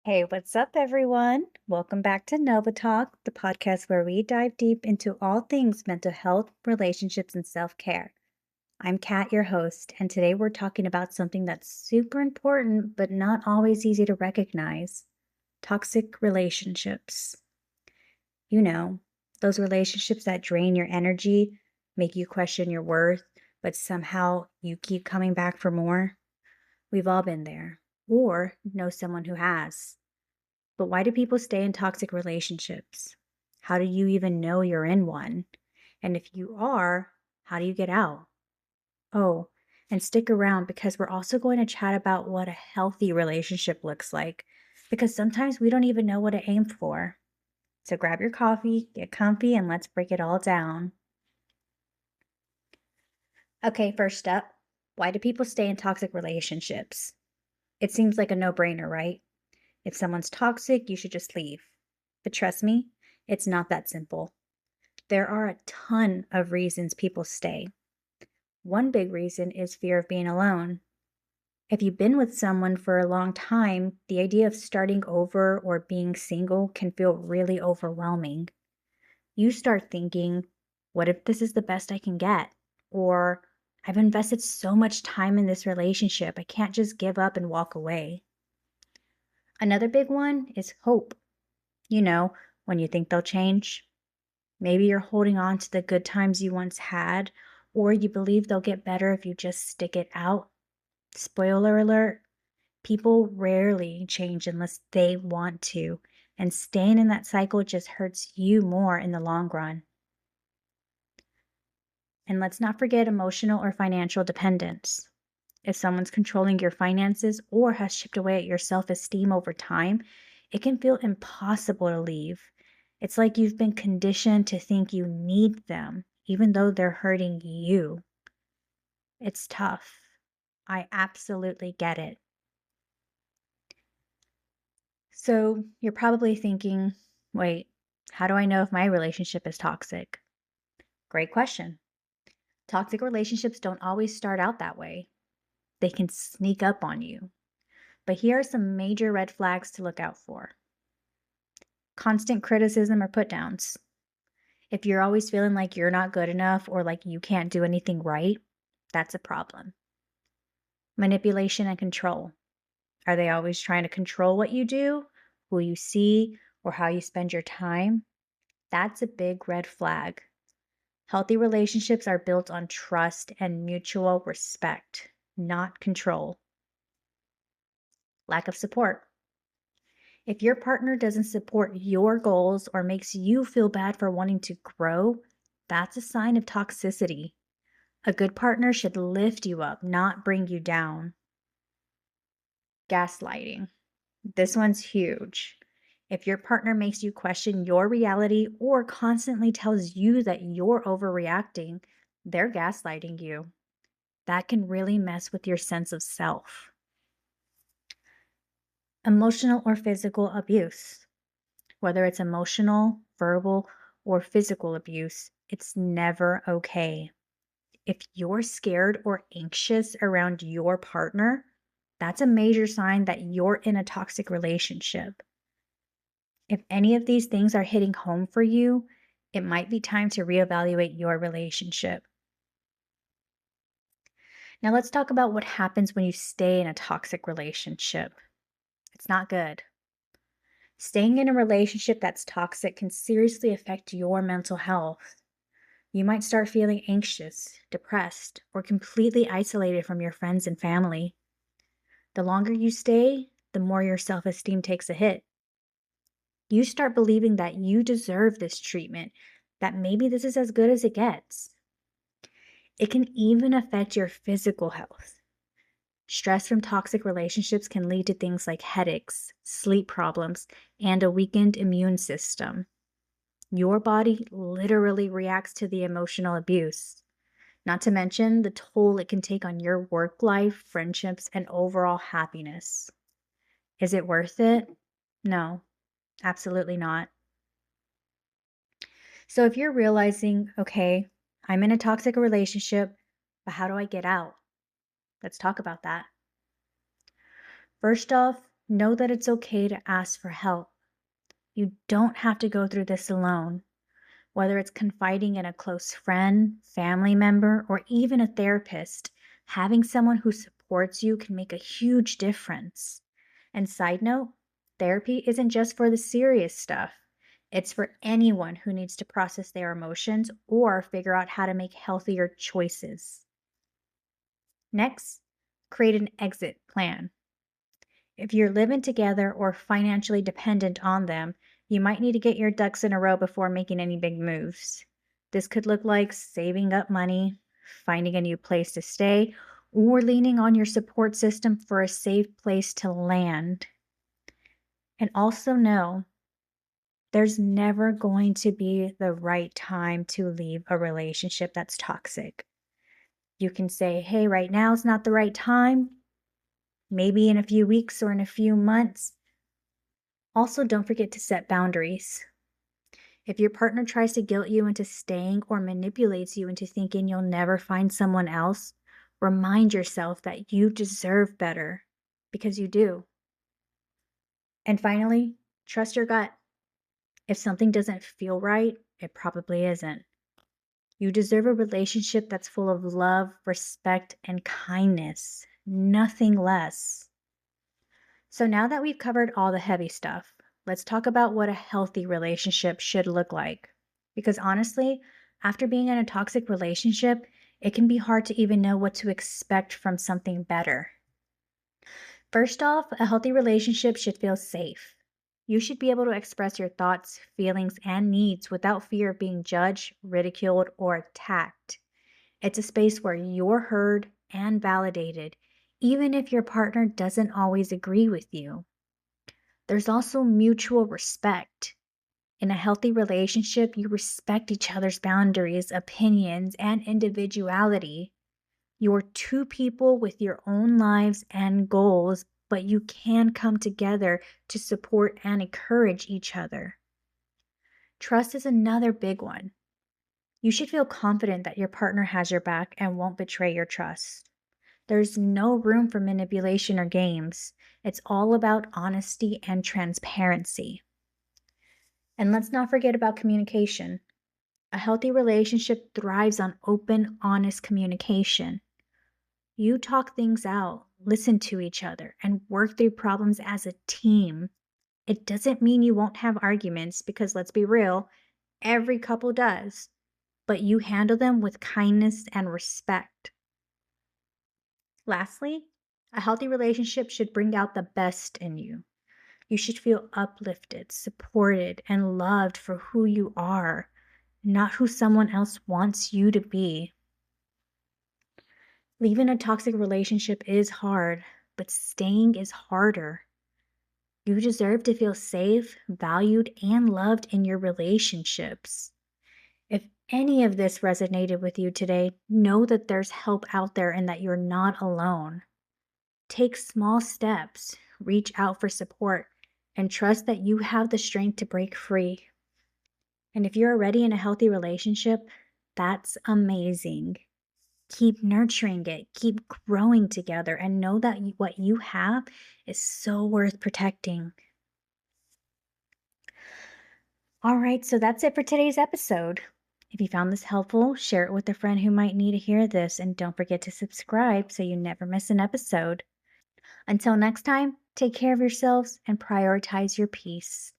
Hey, what's up, everyone? Welcome back to Nova Talk, the podcast where we dive deep into all things mental health, relationships, and self care. I'm Kat, your host, and today we're talking about something that's super important but not always easy to recognize: toxic relationships. You know, those relationships that drain your energy, make you question your worth, but somehow you keep coming back for more. We've all been there, or know someone who has. But why do people stay in toxic relationships? How do you even know you're in one? And if you are, how do you get out? Oh, and stick around because we're also going to chat about what a healthy relationship looks like, because sometimes we don't even know what to aim for. So grab your coffee, get comfy, and let's break it all down. Okay, first up, why do people stay in toxic relationships? It seems like a no brainer, right? If someone's toxic, you should just leave. But trust me, it's not that simple. There are a ton of reasons people stay. One big reason is fear of being alone. If you've been with someone for a long time, the idea of starting over or being single can feel really overwhelming. You start thinking, what if this is the best I can get? Or, I've invested so much time in this relationship, I can't just give up and walk away. Another big one is hope. You know, when you think they'll change. Maybe you're holding on to the good times you once had, or you believe they'll get better if you just stick it out. Spoiler alert, people rarely change unless they want to, and staying in that cycle just hurts you more in the long run. And let's not forget emotional or financial dependence. If someone's controlling your finances or has chipped away at your self esteem over time, it can feel impossible to leave. It's like you've been conditioned to think you need them, even though they're hurting you. It's tough. I absolutely get it. So you're probably thinking, wait, how do I know if my relationship is toxic? Great question. Toxic relationships don't always start out that way, they can sneak up on you. But here are some major red flags to look out for: constant criticism or put downs. If you're always feeling like you're not good enough or like you can't do anything right, that's a problem. Manipulation and control. Are they always trying to control what you do, who you see, or how you spend your time? That's a big red flag. Healthy relationships are built on trust and mutual respect, not control. Lack of support. If your partner doesn't support your goals or makes you feel bad for wanting to grow, that's a sign of toxicity. A good partner should lift you up, not bring you down. Gaslighting. This one's huge. If your partner makes you question your reality or constantly tells you that you're overreacting, they're gaslighting you. That can really mess with your sense of self. Emotional or physical abuse. Whether it's emotional, verbal, or physical abuse, it's never okay. If you're scared or anxious around your partner, that's a major sign that you're in a toxic relationship. If any of these things are hitting home for you, it might be time to reevaluate your relationship. Now, let's talk about what happens when you stay in a toxic relationship. It's not good. Staying in a relationship that's toxic can seriously affect your mental health. You might start feeling anxious, depressed, or completely isolated from your friends and family. The longer you stay, the more your self esteem takes a hit. You start believing that you deserve this treatment, that maybe this is as good as it gets. It can even affect your physical health. Stress from toxic relationships can lead to things like headaches, sleep problems, and a weakened immune system. Your body literally reacts to the emotional abuse, not to mention the toll it can take on your work life, friendships, and overall happiness. Is it worth it? No, absolutely not. So if you're realizing, okay, I'm in a toxic relationship, but how do I get out? Let's talk about that. First off, Know that it's okay to ask for help. You don't have to go through this alone. Whether it's confiding in a close friend, family member, or even a therapist, having someone who supports you can make a huge difference. And side note, therapy isn't just for the serious stuff. It's for anyone who needs to process their emotions or figure out how to make healthier choices. Next, create an exit plan. If you're living together or financially dependent on them, you might need to get your ducks in a row before making any big moves. This could look like saving up money, finding a new place to stay, or leaning on your support system for a safe place to land. And also know there's never going to be the right time to leave a relationship that's toxic. You can say, hey, right now is not the right time. Maybe in a few weeks or in a few months. Also, don't forget to set boundaries. If your partner tries to guilt you into staying or manipulates you into thinking you'll never find someone else, remind yourself that you deserve better because you do. And finally, trust your gut. If something doesn't feel right, it probably isn't. You deserve a relationship that's full of love, respect, and kindness, nothing less. So now that we've covered all the heavy stuff, let's talk about what a healthy relationship should look like. Because honestly, after being in a toxic relationship, it can be hard to even know what to expect from something better. First off, a healthy relationship should feel safe. You should be able to express your thoughts, feelings, and needs without fear of being judged, ridiculed, or attacked. It's a space where you're heard and validated, even if your partner doesn't always agree with you. There's also mutual respect. In a healthy relationship, you respect each other's boundaries, opinions, and individuality. You're two people with your own lives and goals, but you can come together to support and encourage each other. Trust is another big one. You should feel confident that your partner has your back and won't betray your trust. There's no room for manipulation or games. It's all about honesty and transparency. And let's not forget about communication. A healthy relationship thrives on open, honest communication. You talk things out, listen to each other, and work through problems as a team. It doesn't mean you won't have arguments because let's be real, every couple does, but you handle them with kindness and respect. Lastly, a healthy relationship should bring out the best in you. You should feel uplifted, supported, and loved for who you are, not who someone else wants you to be. Leaving a toxic relationship is hard, but staying is harder. You deserve to feel safe, valued, and loved in your relationships. If any of this resonated with you today, know that there's help out there and that you're not alone. Take small steps, reach out for support, and trust that you have the strength to break free. And if you're already in a healthy relationship, that's amazing. Keep nurturing it, keep growing together, and know that what you have is so worth protecting. All right, so that's it for today's episode. If you found this helpful, share it with a friend who might need to hear this, and don't forget to subscribe so you never miss an episode. Until next time, take care of yourselves and prioritize your peace.